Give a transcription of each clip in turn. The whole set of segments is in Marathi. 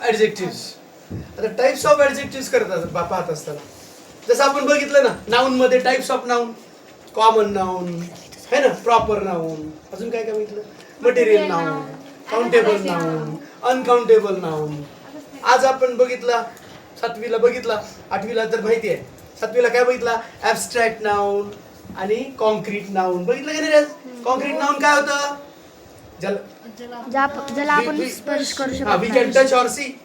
ऍडजेक्टिव्ह. आता टाइप्स ऑफ ऍडजेक्टिव्ह करतात पाहत असताना जसं आपण बघितलं ना, नाऊन मध्ये types of noun, common noun है ना, प्रॉपर नाऊन, अजून काय काय बघितलं, material noun, countable noun, uncountable noun. आज आपण बघितला, सातवीला बघितला, आठवीला तर माहिती आहे, सातवीला काय बघितला, ऍबस्ट्रॅक्ट नाऊन आणि कॉन्क्रीट नाऊन. बघितलं की नाही? कॉन्क्रीट नाऊन काय होतं, ज्याला आपण स्पर्श करू शकतो. We can touch or see.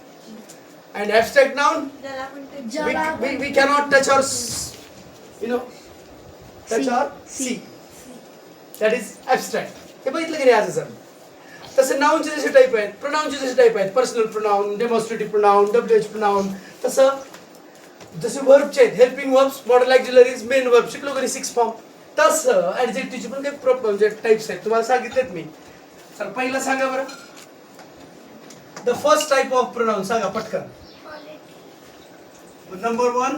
And abstract noun, we cannot touch or touch or see. That is abstract. हे बघितलं की नाही आज सर? तसे नाउनचे जसे टाईप आहेत, प्रोनाउनचे जसे टाईप आहेत, personal pronoun, demonstrative pronoun, WH pronoun, तसं जसे वर्बचे आहेत, helping verbs, model auxiliaries, main verb शिकलो कधी 6 फॉर्म, तसं ऍडजेक्टिव्हचे पण काही म्हणजे टाईप्स आहेत, तुम्हाला सांगितलेत मी. सर पहिलं सांगा बरं, the first type of pronoun सांगा पटकन. Number 1,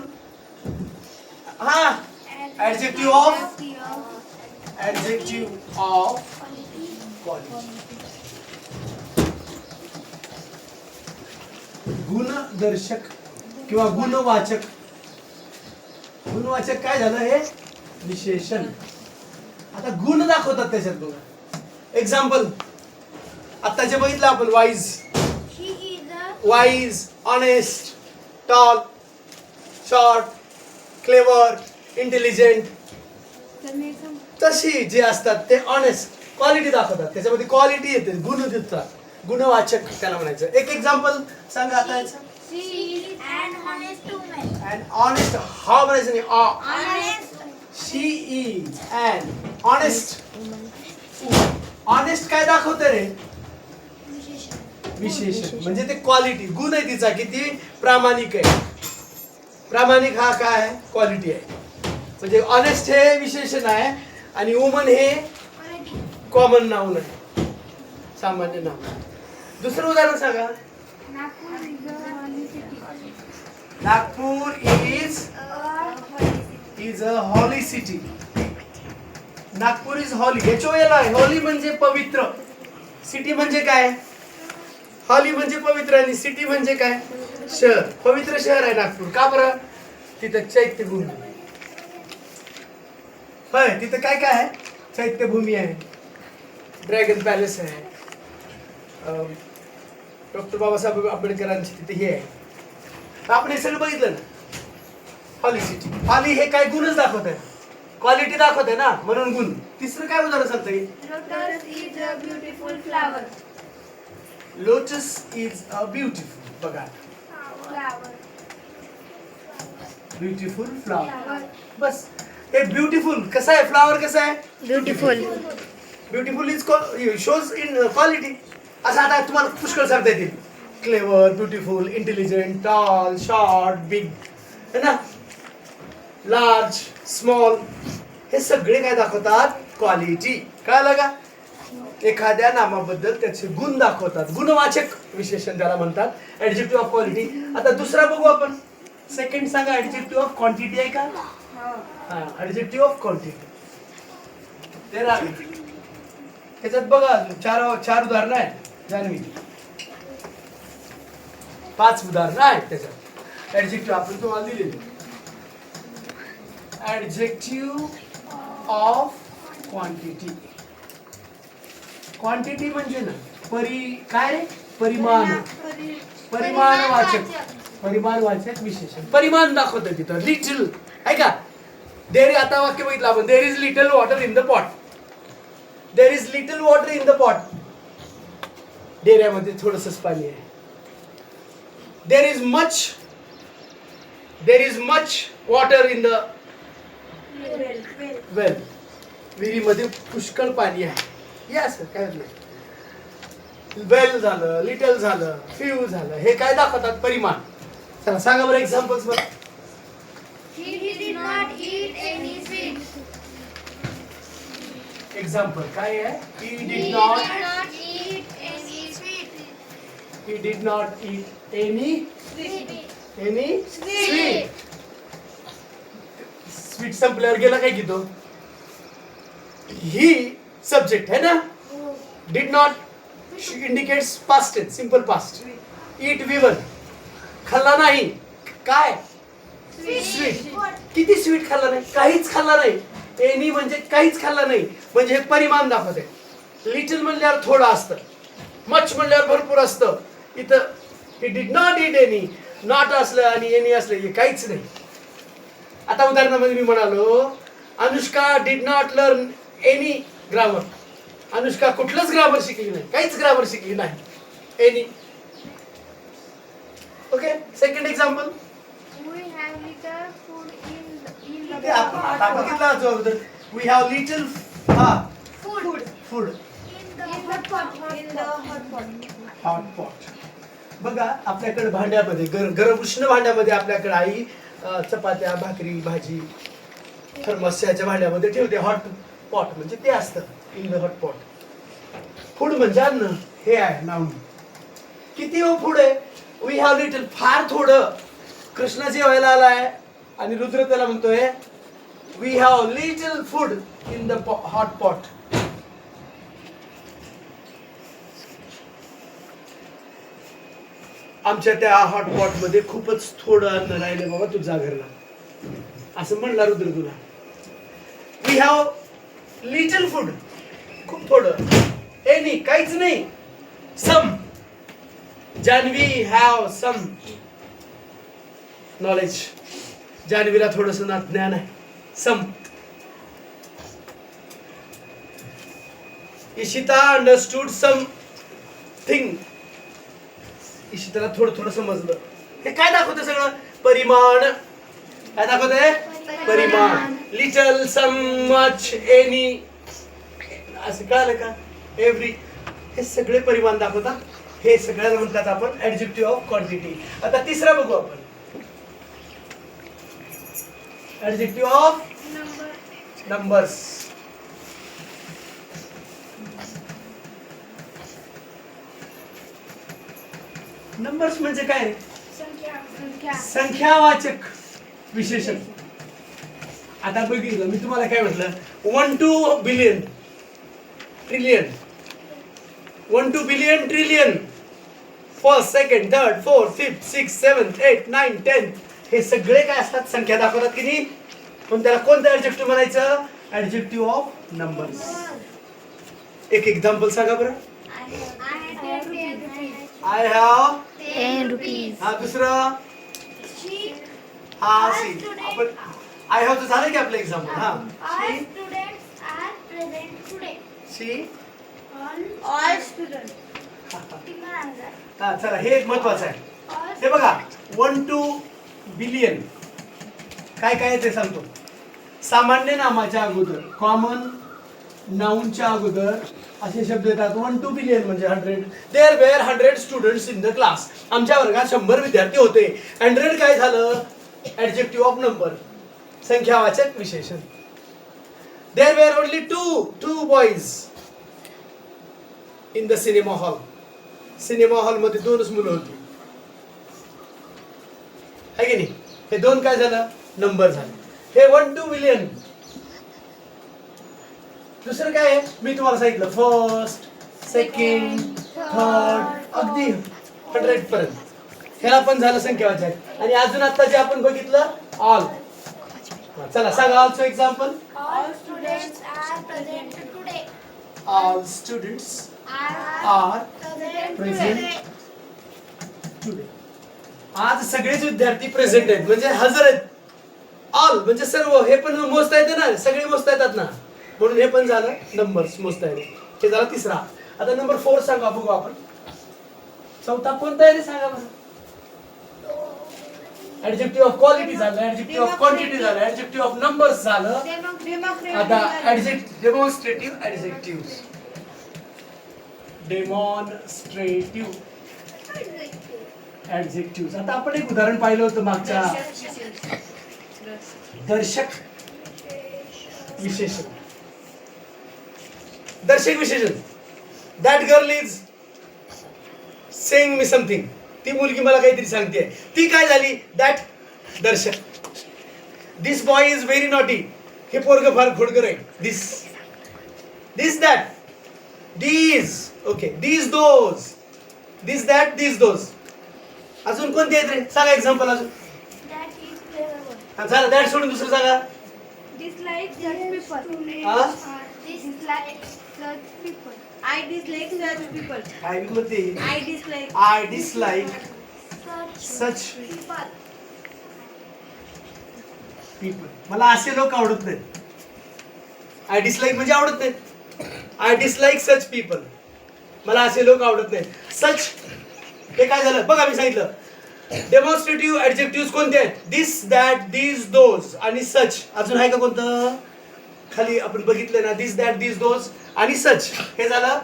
adjective of quality. गुणदर्शक किंवा गुणवाचक. गुणवाचक काय झालं, हे विशेषण. आता गुण दाखवतात त्याच्यात बघा. एक्झाम्पल आता जे बघितलं आपण, wise, honest, tall, short, clever, intelligent, तशी जे असतात ते ऑनेस्ट क्वालिटी दाखवतात. त्याच्यामध्ये क्वालिटी येते, गुण देतात, गुणवाचक त्याला म्हणायचं. एक एक्झाम्पल सांगा आता याचं. An honest, हा म्हणायचं नाही, शी इज an honest. ऑनेस्ट काय दाखवतं रे, विशेषण. म्हणजे ते क्वालिटी, गुण आहे तिचा, किती प्रामाणिक आहे. प्रामाणिक हा काय आहे, क्वालिटी आहे. म्हणजे ऑनेस्ट हे विशेषण आहे आणि वुमन हे कॉमन नाउन आहे, सामान्य नाउन. दुसरं उदाहरण सांगा. Nagpur is a holy city. Nagpur is holy, HOL आहे. हॉली म्हणजे पवित्र, सिटी म्हणजे काय, हॉली म्हणजे पवित्र, आणि सिटी म्हणजे काय, शहर. पवित्र शहर आहे नागपूर. का बरं, तिथं चैत्यभूमी होय. तिथं काय काय आहे, चैत्यभूमी आहे, ड्रॅगन पॅलेस आहे, डॉक्टर बाबासाहेब आंबेडकरांची तिथे हे आहे. आपण हे सगळं बघितलं ना, हॉली सिटी. हॉली हे काय गुणच दाखवत आहे, क्वालिटी दाखवत आहे ना, म्हणून गुण. तिसरं काय उदाहरण सांगता येईल, lotus is a beautiful flower. Lotus is a beautiful, बघा, ब्युटिफुल फ्लावर. बस हे ब्युटिफुल कसं आहे, फ्लावर कसं आहे, beautiful. Beautiful is shows in quality. असं आता तुम्हाला पुष्कळ सांगता येतील, clever, beautiful, intelligent, tall, short, big, है ना, लार्ज, स्मॉल. हे सगळे काय दाखवतात, क्वालिटी. कळलं का? एखाद्या नामाबद्दल त्याचे गुण दाखवतात, गुणवाचक विशेषण त्याला म्हणतात, ऍडजेक्टिव्ह ऑफ क्वालिटी. आता दुसरा बघू आपण. सेकंड सांगा, ऍडजेक्टिव्ह ऑफ क्वांटिटी आहे का? Adjective of quantity. त्याच्यात बघा चार उदाहरणं आहेत, जान्हवी 5 उदाहरणं आहेत त्याच्यात. ऍडजेक्टिव्ह आपण तुम्हाला दिलेले. Adjective of quantity. क्वांटिटी म्हणजे ना काय, परिमाण, परिमाणवाचक, परिमाणवाचक विशेषण. परिमाण दाखवतं तिथं. लिटल आहे का, आता वाक्य बघितलं आपण, there is little water in the pot. There is little water in the pot. डेऱ्यामध्ये थोडंसंच पाणी आहे. There is much water in the well. विहिरीमध्ये पुष्कळ पाणी आहे. यस, काय नाही. वेल झालं, लिटल झालं, फ्यू झालं, हे काय दाखवतात, परिमाण. चला सांगा बरं एक्झाम्पल्स बरं. He did not eat any sweets. Example काय आहे, he He did did not not eat any sweet. eat any sweet. Sweet संपल्यावर गेला काय की तो, ही सब्जेक्ट है ना. Did not indicates past tense, simple past. Eat विवन, खाल्ला नाही. काय? स्वीट. किती स्वीट खाल्ला नाही? काहीच खाल्ला नाही. एनी म्हणजे काहीच खाल्ला नाही, म्हणजे हे परिमाण दाखवते. लिटल म्हणल्यावर थोडं असतं, मच म्हणल्यावर भरपूर असतं. इथं he did not eat any, not असलं आणि एनी असलं हे काहीच नाही. आता उदाहरणामध्ये मी म्हणालो Anushka did not learn any grammar. Anushka कुठलंच ग्रामर शिकली नाही, काहीच ग्रामर शिकली नाही. Any. Okay. Second example. We have little food in ते the आपण बघितलं अगोदर. We have little food food in the hot pot. Hot pot. बघा आपल्याकडे भांड्यामध्ये गरम उष्ण भांड्यामध्ये आपल्याकडे आई चपात्या, भाकरी, भाजी थर्मसच्या भांड्यामध्ये ठेवते. हॉट पॉट म्हणजे ते असतं. In the hot pot. Food म्हणजे अन्न. हे आहे नाऊन. किती हो फूड आहे? वी हॅव लिटल, फार थोडं. कृष्ण जेवायला आलाय आणि रुद्र त्याला म्हणतोय we have little food in the hot pot. आमच्या त्या हॉट पॉट मध्ये खूपच थोडं अन्न राहिले बाबा तुझ्या घरला, असं म्हणला रुद्र तुला. वी हॅव लिटल फूड, खूप थोडं. एनी, काहीच नाही. सम, जान्हवी हॅव सम नॉलेज. जान्हवीला थोडस ज्ञान आहे. सम. इशिता अंडरस्टूड सम थिंग. इशिताला थोडं थोडं समजलं. हे काय दाखवते सगळं? परिमाण. काय दाखवते? परिमाण. लिटल, सम, मच, एनी, असं कळालं का? एव्हरी, हे सगळे परिमाण दाखवतात. हे सगळ्याला म्हणतात आपण ऍडजेक्टिव्ह ऑफ क्वांटिटी. आता तिसरा बघू आपण. Adjective of numbers. नंबर्स म्हणजे काय रे? संख्यावाचक विशेषण. आता बघितलं मी तुम्हाला काय म्हटलं? 1 to billion, trillion. 1 to billion, trillion. First, second, third, fourth, fifth, six, seventh, 8, 9, 10 हे सगळे काय असतात? संख्या दाखवतात की नाही? पण त्याला कोणतं ऍडजेक्टिव्ह म्हणायचं? Adjective of numbers. एक एक्झाम्पल सांगा बरं. I have 10 rupees. हा दुसरं. हा सी. आपण आय हॅव झालं की आपलं एक्झाम्पल. हा All students are present today. See. All students. हा चला, हे एक महत्वाचं आहे. हे बघा 1 to बिलियन काय काय ते सांगतो. सामान्य नामाच्या अगोदर, कॉमन नाऊनच्या अगोदर असे शब्द येतात. 1 to बिलियन म्हणजे 100. There were 100 students in the class. आमच्या वर्गात 100 विद्यार्थी होते. 100 काय झालं? ऍडजेक्टिव्ह ऑफ नंबर, संख्यावाचक विशेषण. There were only two boys in the cinema hall. Cinema hall मध्ये 2च मुलं होती. है की नाही? हे 2 काय झालं? नंबर झाले. हे 1 to बिलियन. दुसरं काय आहे? मी तुम्हाला सांगितलं फर्स्ट, सेकंड, थर्ड, अगदी 100 पर्यंत. ह्याला पण झालं संख्यावाचक. आणि अजून आता जे आपण बघितलं ऑल. चला सांगा ऑलचं example. All students are present today. All students Are are present present today. Today. आज सगळेच विद्यार्थी प्रेझेंट आहेत म्हणजे हजर आहेत. ऑल म्हणजे सर्व. हे पण मोजता येते ना, सगळे मोजता येतात ना, म्हणून हे पण झालं नंबर्स मोजता येते. हे झाला तिसरा. आता नंबर 4 सांगा बघू आपण. चौथा कोणता आहे रे सांगा बरं. ऍडजेक्टिव्ह ऑफ क्वालिटी झालं, ऍडजेक्टिव्ह ऑफ क्वांटिटी झालं, ऍडजेक्टिव्ह ऑफ नंबर्स झालं. आता डेमॉन्स्ट्रेटिव्ह ऍडजेक्टिव्ह. Demonstrative adjective. आता आपण एक उदाहरण पाहिलं होतं मागच्या. दर्शक विशेषण. दर्शक विशेषण. That girl is saying me something. ती मुलगी मला काहीतरी सांगते. ती काय झाली? दॅट दर्शक. This boy is very naughty. हे पोरग फार खोडकर आहे. This that. These. Okay. These those. This that. These those. अजून कोणते आहेत रे? सांगा एक्झाम्पल अजून. That is clever. हा, झालं दॅट सोडून दुसरं सांगा. Dislike such people. हा? Dislike such people. I dislike such people. काय म्हणते? I dislike. I dislike such People. People. मला असे लोक आवडत नाहीत. आय डिसलाइक म्हणजे आवडत नाहीत. I dislike such people. मला असे लोक आवडत नाहीत. सच हे काय झालं बघा, मी सांगितलं डेमॉन्स्ट्रेटिव्ह ऍडजेक्टिव्ह कोणते आहेत? दिस, दॅट, दीज, दोज आणि सच. अजून आहे का कोणतं? खाली आपण बघितलं ना, दिस, दॅट, दीज, दोज आणि सच. हे झालं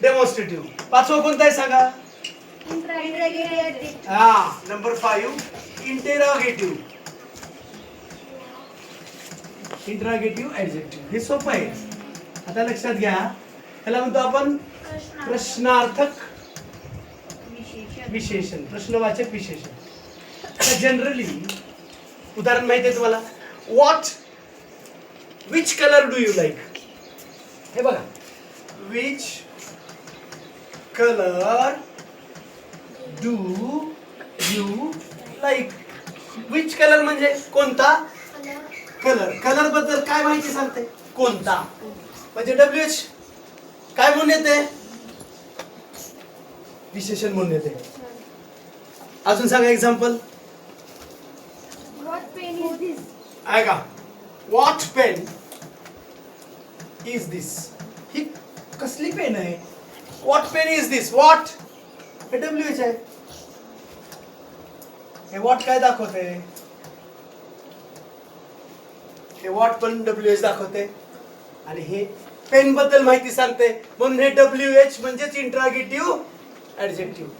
डेमॉन्स्ट्रेटिव्ह. पाचवं कोणतं आहे सांगा? Interrogative. हा, नंबर 5 इंटेरोगेटिव्ह. इंटरॉगेटिव्ह ऍडजेक्टिव्ह. हे सोपं आहे. आता लक्षात घ्या, ह्याला म्हणतो आपण प्रश्नार्थक विशेषण, प्रश्नवाचक विशेषण. जनरली उदाहरण माहिती आहे तुम्हाला? What, which colour do you like? हे बघा, which colour do you like. Which colour म्हणजे कोणता कलर. कलर बद्दल काय माहिती सांगते? कोणता म्हणजे WH काय म्हणून येते? विशेषण म्हणून येते. अजून सांगा example. What pen is this? ऐका, व्हॉट पेन इज दिस. ही कसली पेन आहे? What pen is this. What हे WH आहे. हे व्हॉट काय दाखवते? हे व्हॉट पण WH दाखवते आणि हे पेन बद्दल माहिती सांगते, म्हणून हे WH म्हणजेच इंटरॉगेटिव्ह ऍडजेक्टिव्ह,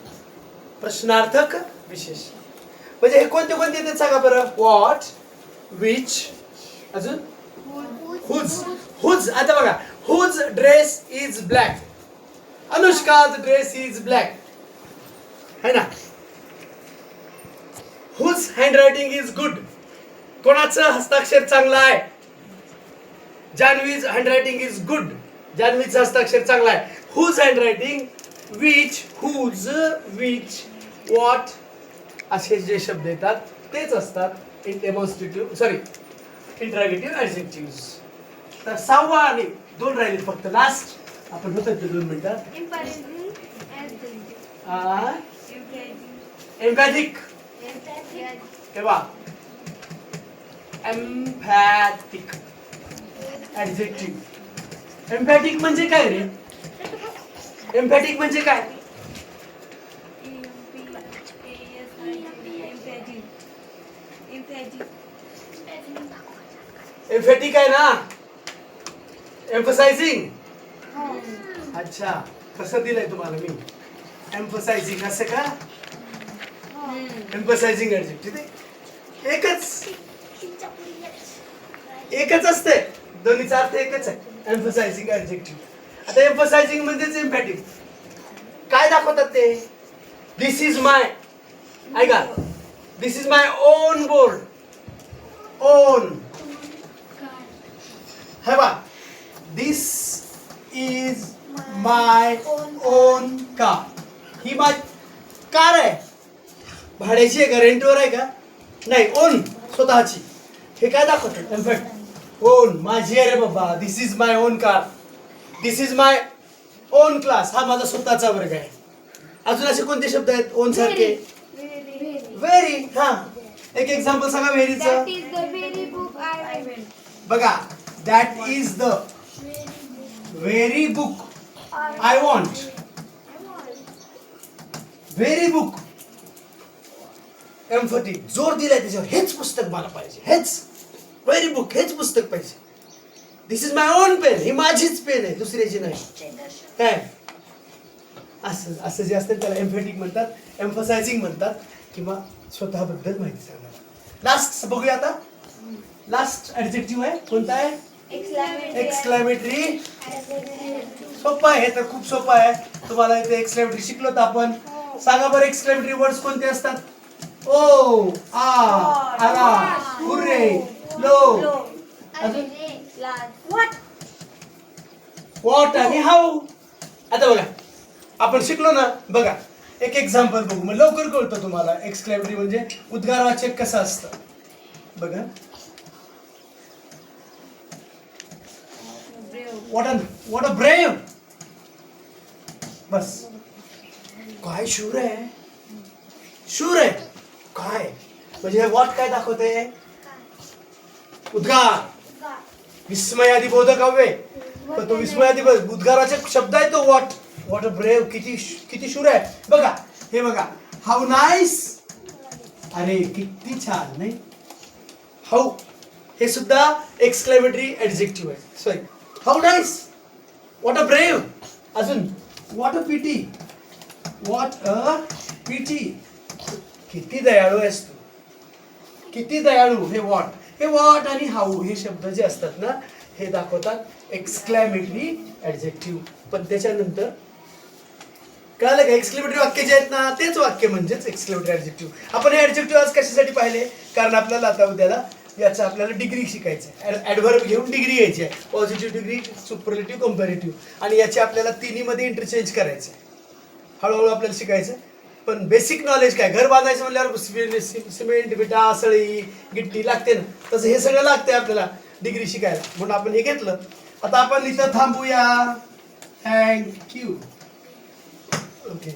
प्रश्नार्थक विशेषण. म्हणजे हे कोणते कोणते येतात सांगा बरं? व्हॉट, विच, अजून हुज. हुज आता बघा, whose dress is black. Anushka's dress is black है ना. Whose handwriting is good. कोणाचं हस्ताक्षर चांगलं आहे? Janhavi's handwriting is good. जान्हवीचं हस्ताक्षर चांगलं आहे. Whose handwriting, which, whose, which, what असे जे शब्द येतात तेच असतात डेमॉन्स्ट्रेटिव्ह इंटरॉगेटिव्ह ऍडजेक्टिव्ह. तर 6वा आणि 2 राहिले फक्त लास्ट. आपण होतं ते 2 मिनिटात. Encouraging adjective. एम्पॅथिक. हे बघा, एम्पॅथिक ऍडजेक्टिव्ह. एम्पॅथिक म्हणजे काय रे? एम्पॅथिक म्हणजे काय? एम्फॅटिक आहे ना, एम्फसायझिंग. अच्छा, कसं दिलंय तुम्हाला मी? एम्फसायझिंग असं का? एम्फसायझिंग ऍडजेक्टिव्ह एकच असते, दोन्हीचा अर्थ एकच आहे. एम्फसायझिंग ऍडजेक्टिव्ह. आता एम्फसायझिंग म्हणजेच एम्फॅटिक. काय दाखवतात ते? दिस इज माय, ऐका, this is my own board. Own हे बा, this is my own car. ही माझी कार आहे. भाड्याची आहे का? रेंटवर आहे का? नाही, ओन, स्वतःची. हे काय दाखवतात? एम्फॅक्ट ओन, माझी आहे रे बाबा. This is my own car. This is my own class. हा माझा स्वतःचा वर्ग आहे. अजून असे कोणते शब्द आहेत ओन सारखे? व्हेरी. हा, एक एक्झाम्पल सांगा व्हेरीचं. That is the very book I read. बघा, that is the very book I want. Very book, emphatic, जोर दिलाय त्याच्यावर. हेच पुस्तक मला पाहिजे. हेच व्हेरी बुक, हेच पुस्तक पाहिजे. दिस इज माय ओन पेन. ही माझीच पेन आहे, दुसऱ्याची नाही. काय असं असं जे असतं त्याला एम्फॅटिक म्हणतात, एम्फसायझिंग म्हणतात, किंवा स्वतःबद्दल माहिती सांगणार. लास्ट बघूया आता. लास्ट ऍडजेक्टिव्ह आहे कोणता आहे? एक्सक्लॅमेटरी. सोपं आहे, हे तर खूप सोपं आहे. तुम्हाला इथे एक्सक्लॅमेटरी शिकलोत आपण. सांगा बरं एक्सक्लॅमेटरी वर्ड्स कोणते असतात? ओ, आ, आला, हुर्रे, लो, अजून व्हॉट आणि हाऊ. आता बघा, आपण शिकलो ना. बघा, एक एक्झाम्पल बघू, मग लवकर कळतं तुम्हाला एक्सक्लेमेटरी म्हणजे उद्गारवाचक कसं असतं. बघा, व्हॉट अ ब्रेव. बस, काय शूर आहे, शूर आहे काय म्हणजे व्हॉट काय दाखवते, उद्गार. विस्मयादी बोधक हवे, पण तो विस्मयादी उद्गाराचा शब्द आहे तो व्हॉट अ ब्रेव. किती शूर आहे. बघा हे बघा, हाऊ नाईस. अरे किती छान नाही. हाऊ हे सुद्धा एक्सक्लेमेटरी ऍडजेक्टिव्ह आहे. Sorry, how nice, what a brave. अजून what a pity, what a pity. किती दयाळू आहेस तू, किती दयाळू. हे व्हॉट आणि हाऊ हे शब्द जे असतात ना, हे दाखवतात एक्सक्लेमेटरी ऍडजेक्टिव्ह. पण त्याच्यानंतर कळालं का, एक्सक्लेमेटरी वाक्य जे आहेत ना, तेच वाक्य म्हणजेच एक्सक्लेमेटरी ऍडजेक्टिव्ह. आपण हे ऍडजेक्टिव्ह आज कशासाठी पाहिले, कारण आपल्याला आता उद्याला याचं आपल्याला डिग्री शिकायचं आहे. ऍडव्हर्ब घेऊन डिग्री घ्यायची आहे, पॉझिटिव्ह डिग्री, सुपरलेटिव्ह, कंपॅरेटिव्ह. आणि याचे आपल्याला तिन्हीमध्ये इंटरचेंज करायचं आहे. हळूहळू आपल्याला शिकायचं. पण बेसिक नॉलेज काय, घर बांधायचं म्हणल्यावर सिमेंट, विटा, सळी, गिट्टी लागते ना, तसं हे सगळं लागते आपल्याला डिग्री शिकायला. म्हणून आपण हे घेतलं. आता आपण इथं थांबूया. थँक्यू. ओके.